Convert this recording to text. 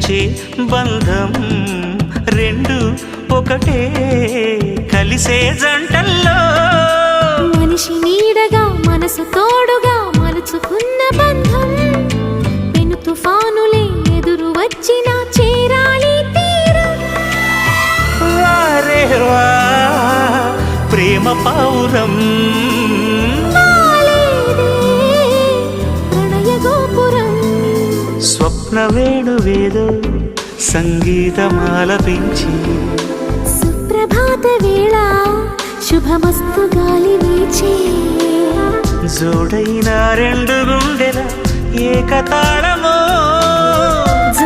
పెంచే బంధం రెండు ఒకటే కలిసే జంటల్లో మనిషి నీడగా మనసు తోడుగా మలుచుకున్న బంధం పెను తుఫానులే ఎదురు వచ్చినా చేరాలి తీరం. వారే వా ప్రేమ పావురం వాలేదే ప్రణయ గోపురం. స్వప్న వేణువేదో సంగీతమాలపించి సుప్రభాత వేళ శుభమస్తు గాలి వీచే జోడైన రెండు గుండెల ఏకతాళమో